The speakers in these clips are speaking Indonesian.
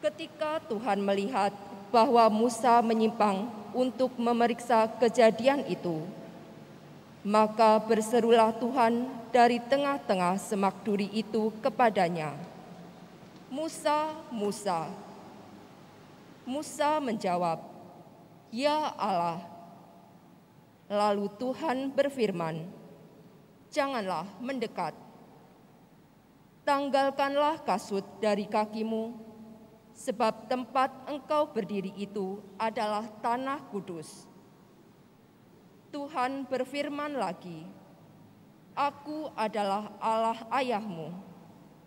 Ketika Tuhan melihat bahwa Musa menyimpang untuk memeriksa kejadian itu, maka berserulah Tuhan dari tengah-tengah semak duri itu kepadanya, "Musa, Musa." Musa menjawab, "Ya Allah." Lalu Tuhan berfirman, "Janganlah mendekat. Tanggalkanlah kasut dari kakimu, sebab tempat engkau berdiri itu adalah tanah kudus." Tuhan berfirman lagi, "Aku adalah Allah ayahmu,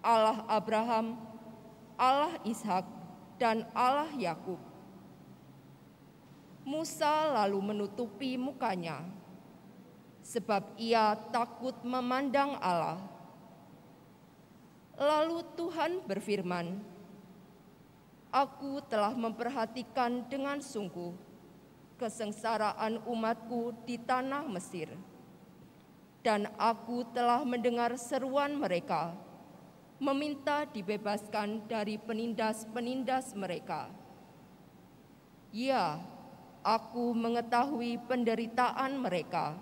Allah Abraham, Allah Ishak, dan Allah Yakub." Musa lalu menutupi mukanya, sebab ia takut memandang Allah. Lalu Tuhan berfirman, "Aku telah memperhatikan dengan sungguh kesengsaraan umatku di tanah Mesir, dan aku telah mendengar seruan mereka, meminta dibebaskan dari penindas-penindas mereka. Ya, aku mengetahui penderitaan mereka.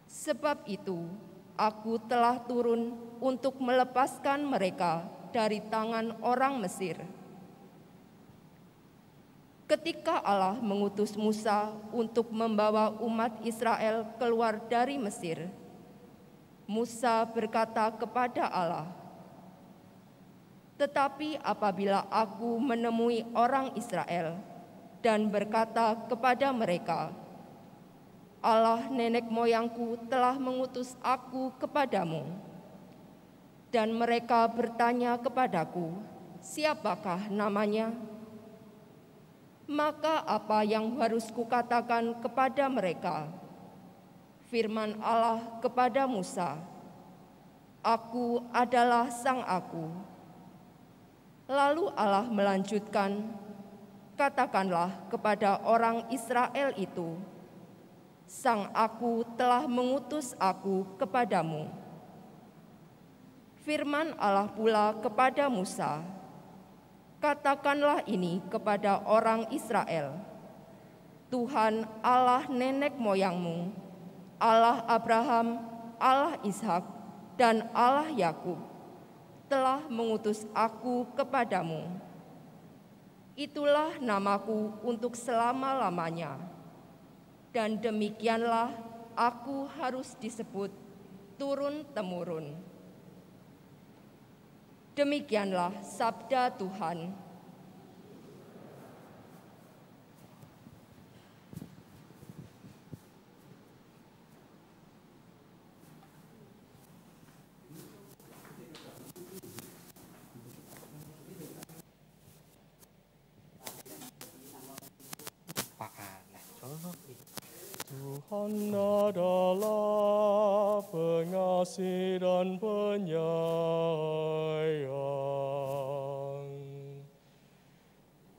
Sebab itu, aku telah turun untuk melepaskan mereka dari tangan orang Mesir." Ketika Allah mengutus Musa untuk membawa umat Israel keluar dari Mesir, Musa berkata kepada Allah, "Tetapi apabila aku menemui orang Israel dan berkata kepada mereka, 'Allah nenek moyangku telah mengutus aku kepadamu,' dan mereka bertanya kepadaku, 'Siapakah namanya?' maka apa yang harus kukatakan kepada mereka?" Firman Allah kepada Musa, "Aku adalah Sang Aku." Lalu Allah melanjutkan, "Katakanlah kepada orang Israel itu, Sang Aku telah mengutus aku kepadamu." Firman Allah pula kepada Musa, "Katakanlah ini kepada orang Israel, Tuhan Allah nenek moyangmu, Allah Abraham, Allah Ishak, dan Allah Yakub, telah mengutus aku kepadamu. Itulah namaku untuk selama-lamanya, dan demikianlah aku harus disebut turun-temurun." Demikianlah sabda Tuhan. Tuhan adalah pengasih dan penyayang.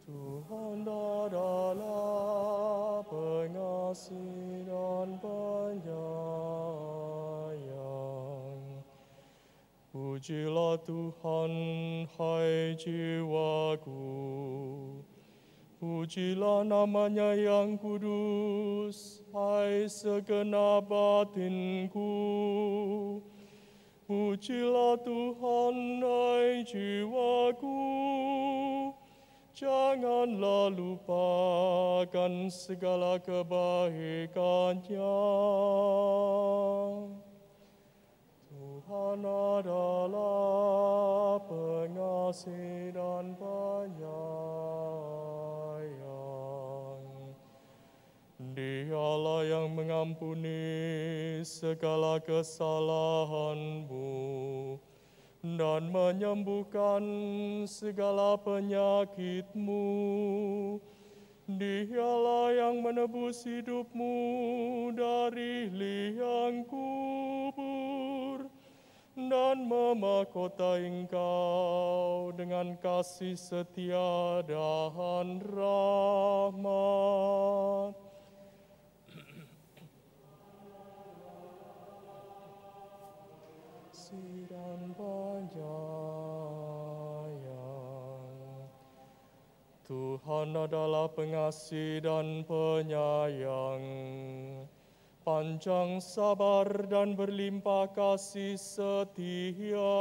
Tuhan adalah pengasih dan penyayang. Pujilah Tuhan, hai jiwaku. Pujilah namanya yang kudus, hai segenap batinku. Pujilah Tuhan, hai jiwaku. Janganlah lupakan segala kebaikannya. Tuhan adalah pengasih dan penyayang. Dialah yang mengampuni segala kesalahanmu dan menyembuhkan segala penyakitmu. Dialah yang menebus hidupmu dari liang kubur dan memahkotai engkau dengan kasih setia dan rahmat. Kasih dan penyayang. Tuhan adalah pengasih dan penyayang, panjang sabar dan berlimpah kasih setia.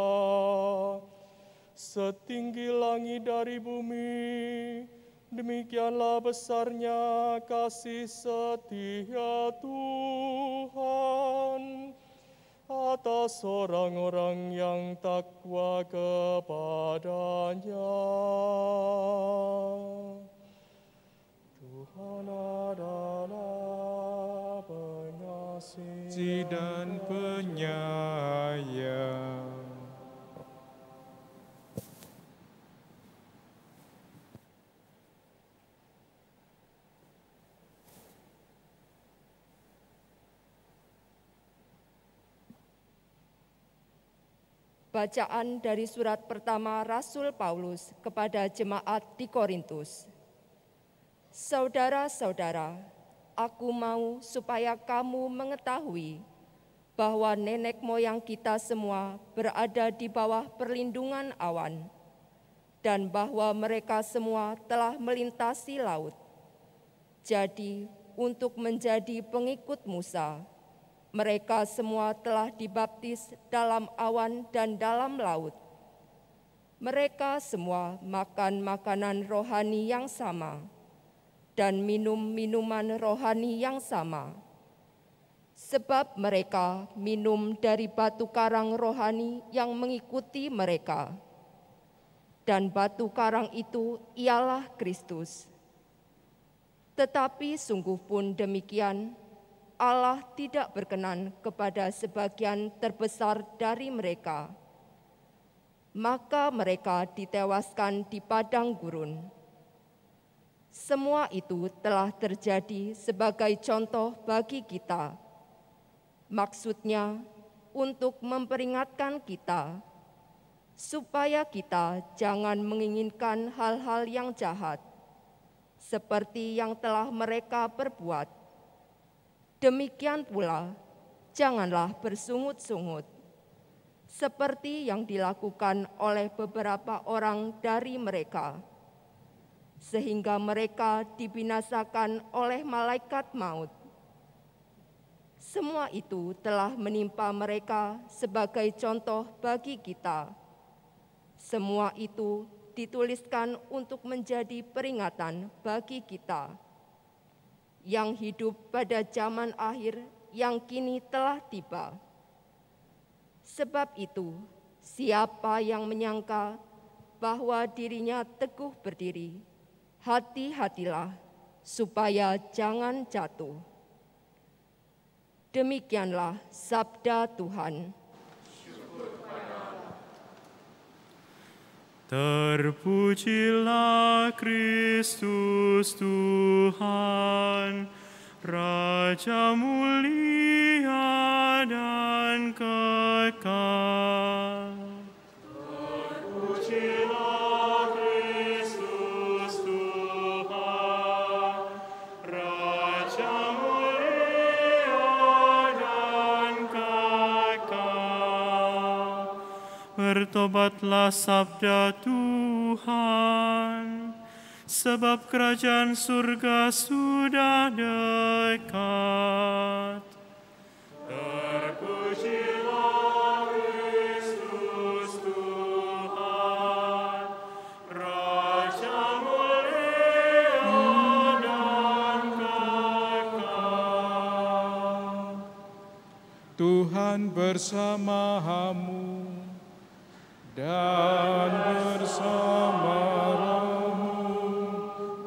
Setinggi langit dari bumi, demikianlah besarnya kasih setia Tuhan atas orang-orang yang takwa kepadanya. Tuhan adalah pengasih dan penyayang. Bacaan dari surat pertama Rasul Paulus kepada jemaat di Korintus. Saudara-saudara, aku mau supaya kamu mengetahui bahwa nenek moyang kita semua berada di bawah perlindungan awan, dan bahwa mereka semua telah melintasi laut. Jadi, untuk menjadi pengikut Musa, mereka semua telah dibaptis dalam awan dan dalam laut. Mereka semua makan makanan rohani yang sama dan minum minuman rohani yang sama. Sebab mereka minum dari batu karang rohani yang mengikuti mereka. Dan batu karang itu ialah Kristus. Tetapi sungguh pun demikian, Allah tidak berkenan kepada sebagian terbesar dari mereka. Maka mereka ditewaskan di padang gurun. Semua itu telah terjadi sebagai contoh bagi kita. Maksudnya untuk memperingatkan kita, supaya kita jangan menginginkan hal-hal yang jahat, seperti yang telah mereka perbuat. Demikian pula, janganlah bersungut-sungut, seperti yang dilakukan oleh beberapa orang dari mereka, sehingga mereka dibinasakan oleh malaikat maut. Semua itu telah menimpa mereka sebagai contoh bagi kita. Semua itu dituliskan untuk menjadi peringatan bagi kita yang hidup pada zaman akhir yang kini telah tiba. Sebab itu, siapa yang menyangka bahwa dirinya teguh berdiri, hati-hatilah supaya jangan jatuh. Demikianlah sabda Tuhan. Terpujilah Kristus Tuhan, Raja mulia dan kekal. Terpujilah Kristus Tuhan, Raja mulia dan kekal. Bertobatlah sabda Tuhan, sebab kerajaan surga sudah dekat. Terpujilah Kristus Tuhan, Raja mulia dan kekal. Tuhan bersamamu dan bersama rohmu.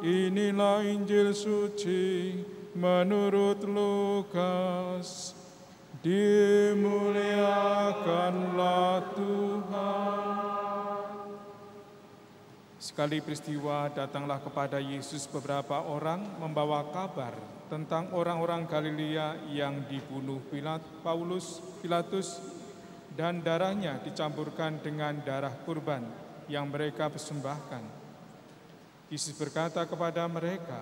Inilah Injil suci menurut Lukas. Dimuliakanlah Tuhan. Sekali peristiwa datanglah kepada Yesus beberapa orang membawa kabar tentang orang-orang Galilea yang dibunuh Pilatus dan darahnya dicampurkan dengan darah kurban yang mereka persembahkan. Yesus berkata kepada mereka,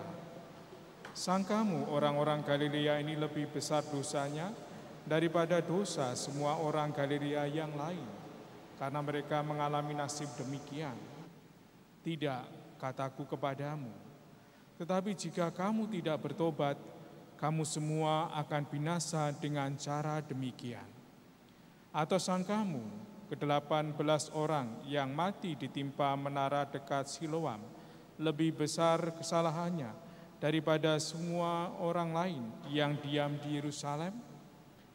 "Sangkamu orang-orang Galilea ini lebih besar dosanya daripada dosa semua orang Galilea yang lain, karena mereka mengalami nasib demikian? Tidak, kataku kepadamu. Tetapi jika kamu tidak bertobat, kamu semua akan binasa dengan cara demikian. Atau sangkamu, ke-18 orang yang mati ditimpa menara dekat Siloam lebih besar kesalahannya daripada semua orang lain yang diam di Yerusalem?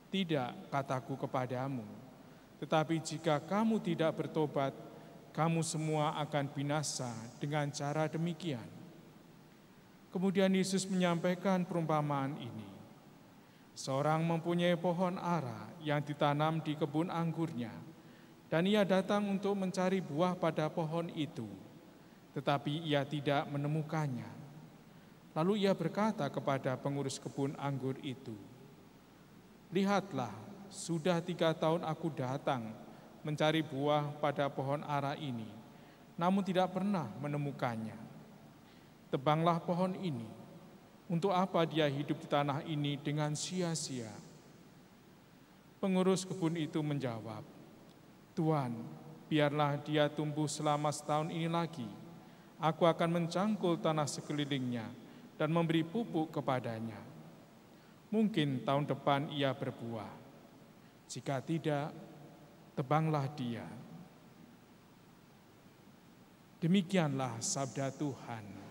Tidak, kataku kepadamu. Tetapi jika kamu tidak bertobat, kamu semua akan binasa dengan cara demikian. Kemudian Yesus menyampaikan perumpamaan ini. Seorang mempunyai pohon ara yang ditanam di kebun anggurnya, dan ia datang untuk mencari buah pada pohon itu, tetapi ia tidak menemukannya. Lalu ia berkata kepada pengurus kebun anggur itu, "Lihatlah, sudah 3 tahun aku datang mencari buah pada pohon ara ini, namun tidak pernah menemukannya. Tebanglah pohon ini. Untuk apa dia hidup di tanah ini dengan sia-sia?" Pengurus kebun itu menjawab, "Tuan, biarlah dia tumbuh selama setahun ini lagi. Aku akan mencangkul tanah sekelilingnya dan memberi pupuk kepadanya. Mungkin tahun depan ia berbuah. Jika tidak, tebanglah dia." Demikianlah sabda Tuhan.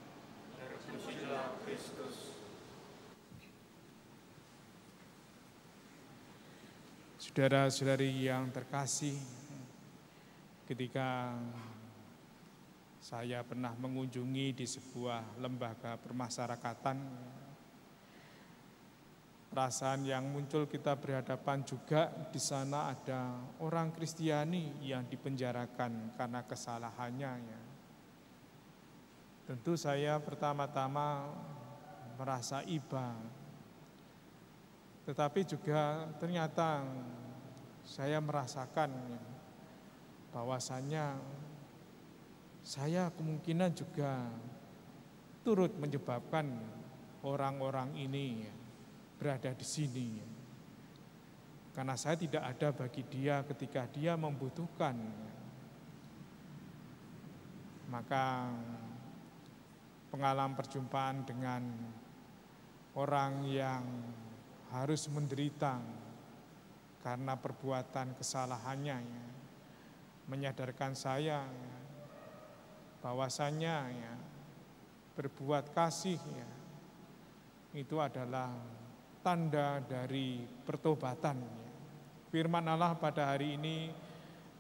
Saudara-saudari yang terkasih, ketika saya pernah mengunjungi di sebuah lembaga permasyarakatan, perasaan yang muncul kita berhadapan juga di sana ada orang Kristiani yang dipenjarakan karena kesalahannya. Tentu saya pertama-tama merasa iba, tetapi juga ternyata saya merasakan bahwasannya saya kemungkinan juga turut menyebabkan orang-orang ini berada di sini. Karena saya tidak ada bagi dia ketika dia membutuhkan. Maka pengalaman perjumpaan dengan orang yang harus menderita karena perbuatan kesalahannya menyadarkan saya bahwasanya berbuat kasih itu adalah tanda dari pertobatan. Firman Allah pada hari ini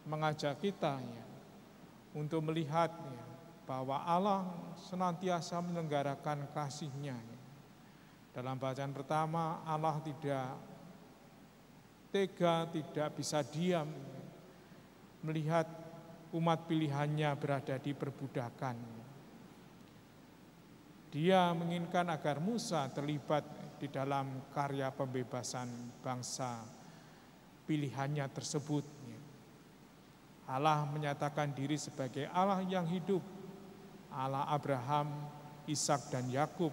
mengajak kita untuk melihat bahwa Allah senantiasa menyelenggarakan kasih-Nya. Dalam bacaan pertama, Allah tidak tega, tidak bisa diam melihat umat pilihannya berada di perbudakan. Dia menginginkan agar Musa terlibat di dalam karya pembebasan bangsa pilihannya tersebut. Allah menyatakan diri sebagai Allah yang hidup, Allah Abraham, Ishak dan Yakub.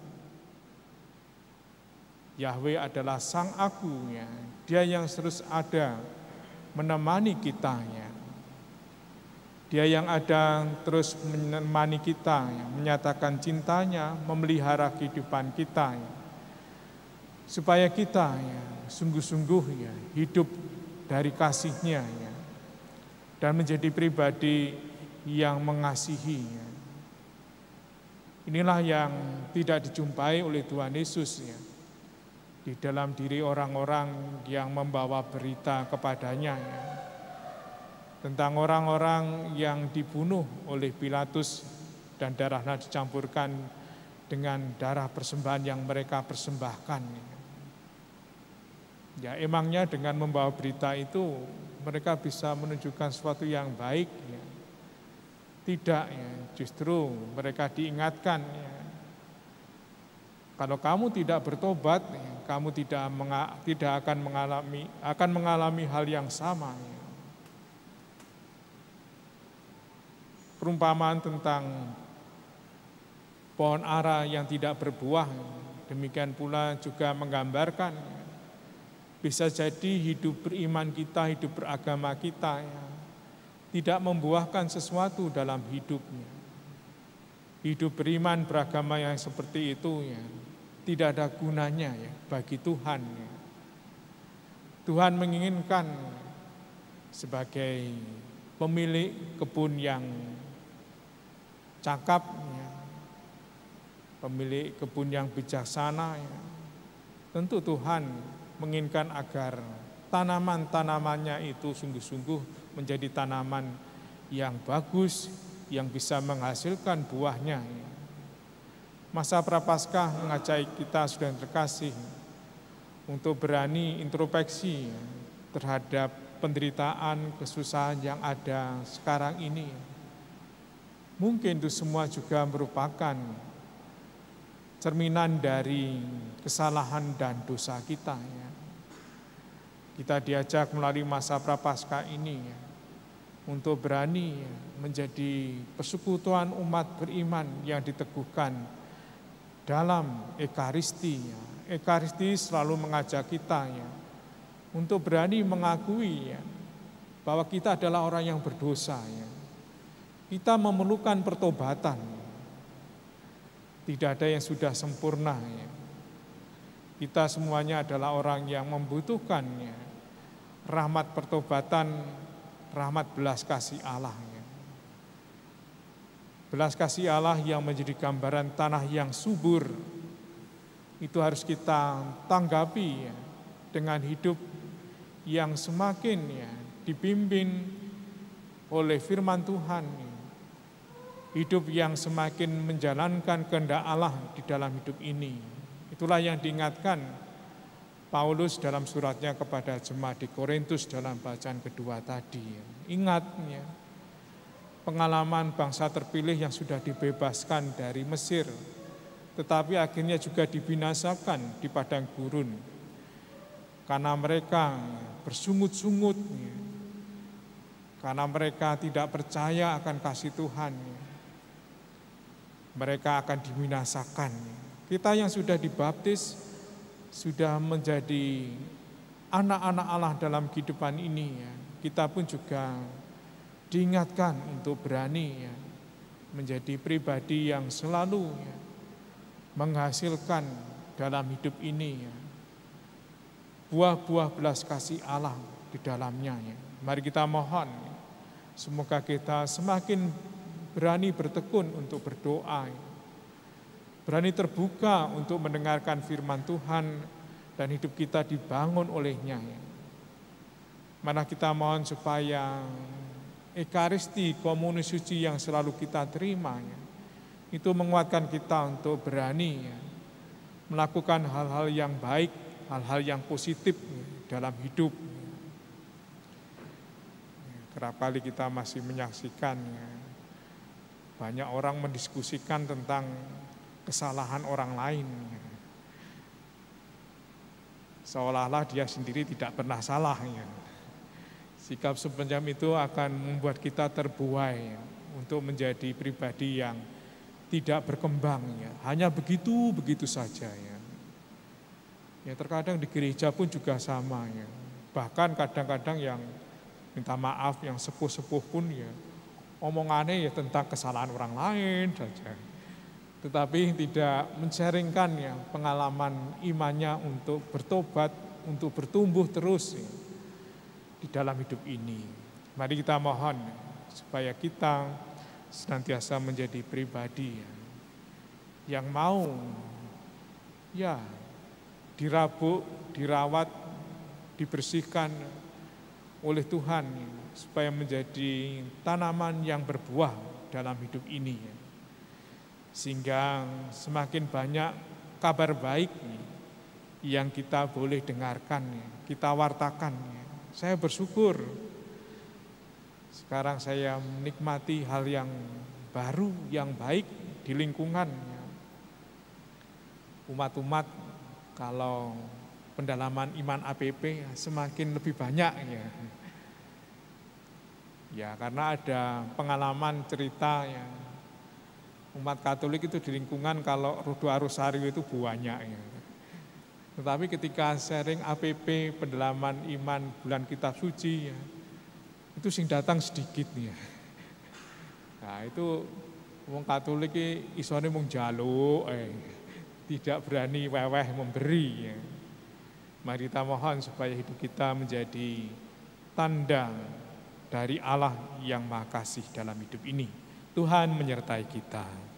Yahweh adalah Sang Aku, Dia yang terus ada menemani kita. Dia yang ada terus menemani kita, menyatakan cintanya, memelihara kehidupan kita, supaya kita sungguh-sungguh hidup dari kasih-Nya dan menjadi pribadi yang mengasihi. Inilah yang tidak dijumpai oleh Tuhan Yesus di dalam diri orang-orang yang membawa berita kepadanya tentang orang-orang yang dibunuh oleh Pilatus dan darahnya dicampurkan dengan darah persembahan yang mereka persembahkan. Emangnya dengan membawa berita itu mereka bisa menunjukkan sesuatu yang baik? Tidak, justru mereka diingatkan, kalau kamu tidak bertobat, kamu tidak akan mengalami hal yang sama. Perumpamaan tentang pohon ara yang tidak berbuah, demikian pula juga menggambarkan bisa jadi hidup beriman kita, hidup beragama kita tidak membuahkan sesuatu dalam hidupnya. Hidup beriman beragama yang seperti itu ya tidak ada gunanya ya bagi Tuhan. Ya. Tuhan menginginkan sebagai pemilik kebun yang cakap, ya, pemilik kebun yang bijaksana, ya. Tentu Tuhan menginginkan agar tanaman-tanamannya itu sungguh-sungguh menjadi tanaman yang bagus, yang bisa menghasilkan buahnya. Masa Prapaskah mengajak kita sudah terkasih untuk berani introspeksi terhadap penderitaan, kesusahan yang ada sekarang ini. Mungkin itu semua juga merupakan cerminan dari kesalahan dan dosa kita. Kita diajak melalui masa Prapaskah ini untuk berani menjadi persekutuan umat beriman yang diteguhkan dalam Ekaristi. Ekaristi selalu mengajak kita untuk berani mengakui bahwa kita adalah orang yang berdosa. Kita memerlukan pertobatan. Tidak ada yang sudah sempurna. Kita semuanya adalah orang yang membutuhkan rahmat pertobatan, rahmat belas kasih Allah. Belas kasih Allah yang menjadi gambaran tanah yang subur, itu harus kita tanggapi dengan hidup yang semakin dipimpin oleh firman Tuhan. Hidup yang semakin menjalankan kehendak Allah di dalam hidup ini. Itulah yang diingatkan Paulus dalam suratnya kepada jemaat di Korintus dalam bacaan kedua tadi. Ingat pengalaman bangsa terpilih yang sudah dibebaskan dari Mesir, tetapi akhirnya juga dibinasakan di padang gurun. Karena mereka bersungut-sungut, karena mereka tidak percaya akan kasih Tuhan, mereka akan dibinasakan. Kita yang sudah dibaptis, sudah menjadi anak-anak Allah dalam kehidupan ini, kita pun juga diingatkan untuk berani menjadi pribadi yang selalu menghasilkan dalam hidup ini buah-buah belas kasih Allah di dalamnya. Mari kita mohon, semoga kita semakin berani bertekun untuk berdoa, berani terbuka untuk mendengarkan firman Tuhan dan hidup kita dibangun olehnya. Mana kita mohon supaya Ekaristi, komunion suci yang selalu kita terima, itu menguatkan kita untuk berani melakukan hal-hal yang baik, hal-hal yang positif dalam hidup. Kerap kali kita masih menyaksikan banyak orang mendiskusikan tentang kesalahan orang lain, seolah-olah dia sendiri tidak pernah salah. Sikap sepanjang itu akan membuat kita terbuai untuk menjadi pribadi yang tidak berkembang, hanya begitu saja. Terkadang di gereja pun juga sama, bahkan kadang-kadang yang minta maaf, yang sepuh-sepuh pun omongannya tentang kesalahan orang lain saja. Tetapi tidak men-sharingkan pengalaman imannya untuk bertobat, untuk bertumbuh terus di dalam hidup ini. Mari kita mohon supaya kita senantiasa menjadi pribadi yang mau dirabuk, dirawat, dibersihkan oleh Tuhan supaya menjadi tanaman yang berbuah dalam hidup ini. Sehingga semakin banyak kabar baik yang kita boleh dengarkan, kita wartakan. Saya bersyukur sekarang saya menikmati hal yang baru, yang baik di lingkungan. Umat-umat kalau pendalaman iman APP semakin lebih banyak karena ada pengalaman cerita umat Katolik itu di lingkungan kalau doa rosario itu banyak. Tetapi ketika sharing APP, pendalaman iman bulan kitab suci, itu sing datang sedikit. Nah itu Wong Katolik iki isone mung njaluk, tidak berani weweh memberi. Ya. Mari kita mohon supaya hidup kita menjadi tanda dari Allah yang Maha Kasih dalam hidup ini. Tuhan menyertai kita.